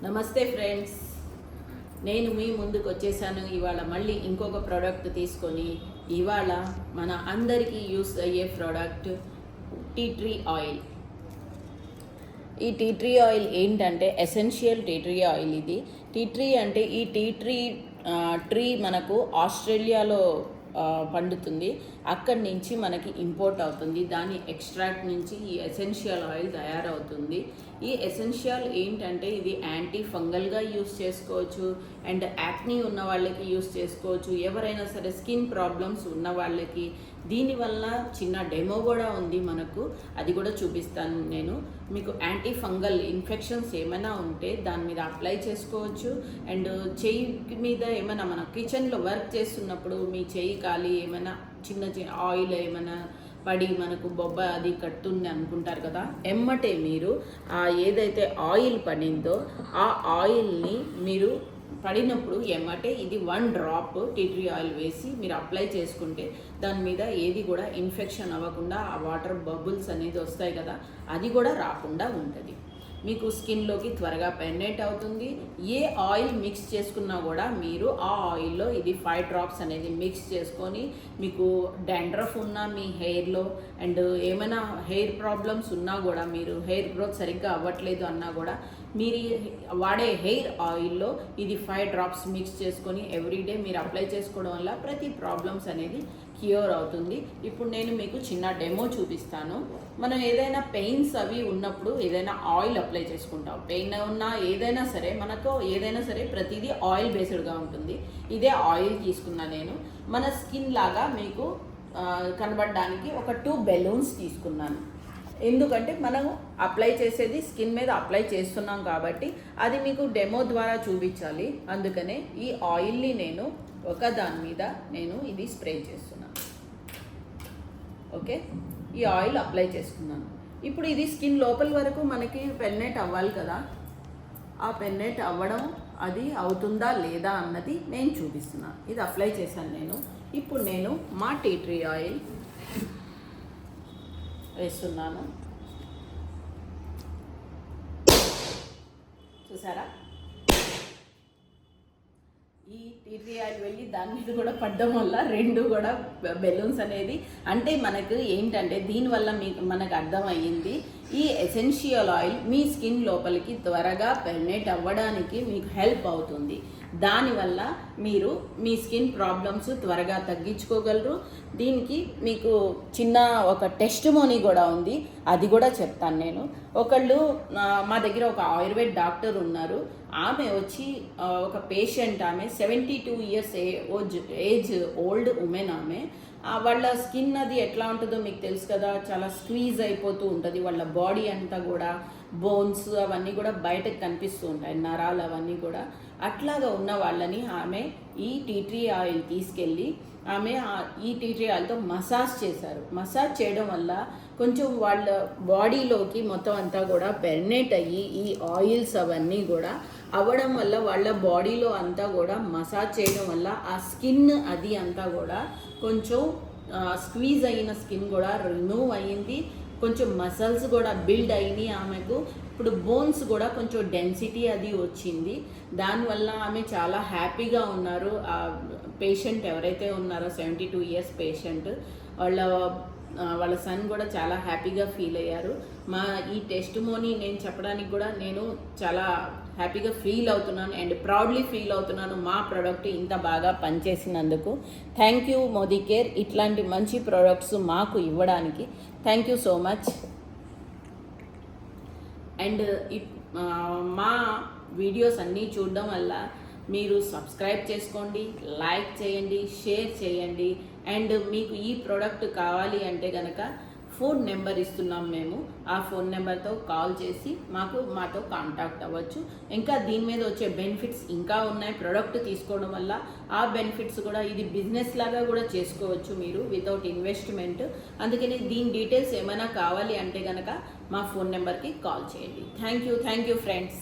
నమస్తే ఫ్రెండ్స్, నేను మీ ముందుకు వచ్చేసాను. ఇవాళ మళ్ళీ ఇంకొక ప్రోడక్ట్ తీసుకొని ఇవాళ మన అందరికీ యూస్ అయ్యే ప్రోడక్ట్ టీ ట్రీ ఆయిల్. ఈ టీ ట్రీ ఆయిల్ ఏంటంటే ఎసెన్షియల్ టీ ట్రీ ఆయిల్. ఇది టీ ట్రీ అంటే ఈ టీ ట్రీ మనకు ఆస్ట్రేలియాలో పండుతుంది. అక్కడి నుంచి మనకి ఇంపోర్ట్ అవుతుంది. దాని ఎక్స్ట్రాక్ట్ నుంచి ఈ ఎసెన్షియల్ ఆయిల్ తయారవుతుంది. ఈ ఎసెన్షియల్ ఏంటంటే ఇది యాంటీ ఫంగల్గా యూస్ చేసుకోవచ్చు అండ్ యాక్నీ ఉన్న వాళ్ళకి యూస్ చేసుకోవచ్చు. ఎవరైనా సరే స్కిన్ ప్రాబ్లమ్స్ ఉన్న వాళ్ళకి దీనివల్ల చిన్న డెమో కూడా ఉంది మనకు, అది కూడా చూపిస్తాను నేను మీకు. యాంటీ ఫంగల్ ఇన్ఫెక్షన్స్ ఏమైనా ఉంటే దాని మీద అప్లై చేసుకోవచ్చు. అండ్ చెయ్యి మీద ఏమైనా మన కిచెన్లో వర్క్ చేస్తున్నప్పుడు మీ చెయ్యి కాలి ఏమైనా చిన్న ఆయిల్ ఏమైనా పడి మనకు బొబ్బ అది కట్టుంది అనుకుంటారు కదా, ఎమ్మటే మీరు ఏదైతే ఆయిల్ పడిందో ఆ ఆయిల్ని మీరు పడినప్పుడు ఎమ్మటే ఇది 1 డ్రాప్ టీ ట్రీ ఆయిల్ వేసి మీరు అప్లై చేసుకుంటే దాని మీద ఏది కూడా ఇన్ఫెక్షన్ అవ్వకుండా ఆ వాటర్ బబుల్స్ అనేది వస్తాయి కదా, అది కూడా రాకుండా ఉంటుంది. మీకు స్కిన్లోకి త్వరగా పెనెట్రేట్ అవుతుంది. ఏ ఆయిల్ మిక్స్ చేసుకున్నా కూడా మీరు ఆ ఆయిల్లో ఇది 5 డ్రాప్స్ అనేది మిక్స్ చేసుకొని మీకు డాండ్రఫ్ ఉన్నా మీ హెయిర్లో అండ్ ఏమైనా హెయిర్ ప్రాబ్లమ్స్ ఉన్నా కూడా, మీరు హెయిర్ గ్రోత్ సరిగ్గా అవ్వట్లేదు అన్నా కూడా మీరు వాడే హెయిర్ ఆయిల్లో ఇది 5 డ్రాప్స్ మిక్స్ చేసుకొని ఎవ్రీడే మీరు అప్లై చేసుకోవడం వల్ల ప్రతి ప్రాబ్లమ్స్ అనేది క్యూర్ అవుతుంది. ఇప్పుడు నేను మీకు చిన్న డెమో చూపిస్తాను. మనం ఏదైనా పెయిన్స్ అవి ఉన్నప్పుడు ఏదైనా ఆయిల్ అప్లై చేసుకుంటాం. పెయిన్ ఉన్నా ఏదైనా సరే మనకు ఏదైనా సరే ప్రతిదీ ఆయిల్ బేస్డ్గా ఉంటుంది. ఇదే ఆయిల్ తీసుకున్నా నేను. మన స్కిన్ లాగా మీకు కనబడడానికి ఒక 2 బెలూన్స్ తీసుకున్నాను. ఎందుకంటే మనం అప్లై చేసేది స్కిన్ మీద అప్లై చేస్తున్నాం కాబట్టి అది మీకు డెమో ద్వారా చూపించాలి. అందుకనే ఈ ఆయిల్ని నేను దాని మీద ఇది స్ప్రే చేస్తున్నాను. ఓకే, ఈ ఆయిల్ అప్లై చేసుకున్నాను. ఇప్పుడు ఇది స్కిన్ లోపల వరకు మనకి పెనెట్రేట్ అవ్వాలి కదా, ఆ పెనెట్రేట్ అవ్వడం అది అవుతుందా లేదా అన్నది నేను చూపిస్తున్నాను. ఇది అప్లై చేశాను నేను. ఇప్పుడు నేను మా టీ ట్రీ ఆయిల్ వేస్తున్నాను. చూసారా, ఈ టీ ట్రీ ఆయిల్ వెళ్ళి దాని మీద కూడా పడడం వల్ల 2 కూడా బెలూన్స్ అనేది, అంటే మనకు ఏంటంటే దీనివల్ల మనకు అర్థమయ్యింది ఈ ఎసెన్షియల్ ఆయిల్ మీ స్కిన్ లోపలికి త్వరగా పెనెట్రేట్ అవ్వడానికి మీకు హెల్ప్ అవుతుంది. దానివల్ల మీరు మీ స్కిన్ ప్రాబ్లమ్స్ త్వరగా తగ్గించుకోగలరు. దీనికి మీకు చిన్న ఒక టెస్టిమోనీ కూడా ఉంది, అది కూడా చెప్తాను నేను. ఒకళ్ళు మా దగ్గర ఒక ఆయుర్వేద డాక్టర్ ఉన్నారు. ఆమె వచ్చి ఒక పేషెంట్, ఆమె 72 ఇయర్స్ ఏజ్ ఓల్డ్ ఉమెన్. ఆమె వాళ్ళ స్కిన్ అది ఎట్లా ఉంటుందో మీకు తెలుసు కదా, చాలా స్క్వీజ్ అయిపోతూ ఉంటుంది. వాళ్ళ బాడీ అంతా కూడా బోన్స్ అవన్నీ కూడా బయటకు కనిపిస్తూ ఉంటాయి, నరాలు అవన్నీ కూడా. అట్లాగా ఉన్న వాళ్ళని ఆమె ఈ టీ ట్రీ ఆయిల్ తీసుకెళ్ళి ఆమె ఈ టీ ట్రీ ఆయిల్తో మసాజ్ చేశారు. మసాజ్ చేయడం వల్ల కొంచెం వాళ్ళ బాడీలోకి మొత్తం అంతా కూడా పెనెట్రేట్ అయ్యి ఈ ఆయిల్స్ అవన్నీ కూడా అవ్వడం వల్ల వాళ్ళ బాడీలో అంతా కూడా మసాజ్ చేయడం వల్ల ఆ స్కిన్ అది అంతా కూడా కొంచెం స్క్వీజ్ అయిన స్కిన్ కూడా రిమూవ్ అయ్యింది. కొంచెం మసల్స్ కూడా బిల్డ్ అయినాయి ఆమెకు. ఇప్పుడు బోన్స్ కూడా కొంచెం డెన్సిటీ అది వచ్చింది. దానివల్ల ఆమె చాలా హ్యాపీగా ఉన్నారు. ఆ పేషెంట్ ఎవరైతే ఉన్నారో 72 ఇయర్స్ పేషెంట్, వాళ్ళ సన్ కూడా చాలా హ్యాపీగా ఫీల్ అయ్యారు. మా ఈ టెస్టిమోనీ నేను చెప్పడానికి కూడా నేను చాలా హ్యాపీగా ఫీల్ అవుతున్నాను అండ్ ప్రౌడ్లీ ఫీల్ అవుతున్నాను మా ప్రోడక్ట్ ఇంత బాగా పనిచేసినందుకు. థ్యాంక్ యూ మోదీ కేర్, ఇట్లాంటి మంచి ప్రోడక్ట్స్ మాకు ఇవ్వడానికి. Thank you so much. And మా వీడియోస్ అన్నీ చూడడం వల్ల మీరు సబ్స్క్రైబ్ చేసుకోండి, లైక్ చేయండి, షేర్ చేయండి. అండ్ మీకు ఈ ప్రోడక్ట్ కావాలి అంటే కనుక ఫోన్ నెంబర్ ఇస్తున్నాం మేము. ఆ ఫోన్ నెంబర్తో కాల్ చేసి మాతో కాంటాక్ట్ అవ్వచ్చు. ఇంకా దీని మీద వచ్చే బెనిఫిట్స్ ఇంకా ఉన్నాయి. ప్రోడక్ట్ తీసుకోవడం వల్ల ఆ బెనిఫిట్స్ కూడా ఇది బిజినెస్ లాగా కూడా చేసుకోవచ్చు మీరు వితౌట్ ఇన్వెస్ట్మెంట్. అందుకని దీని డీటెయిల్స్ ఏమైనా కావాలి అంటే కనుక మా ఫోన్ నెంబర్కి కాల్ చేయండి. Thank you friends.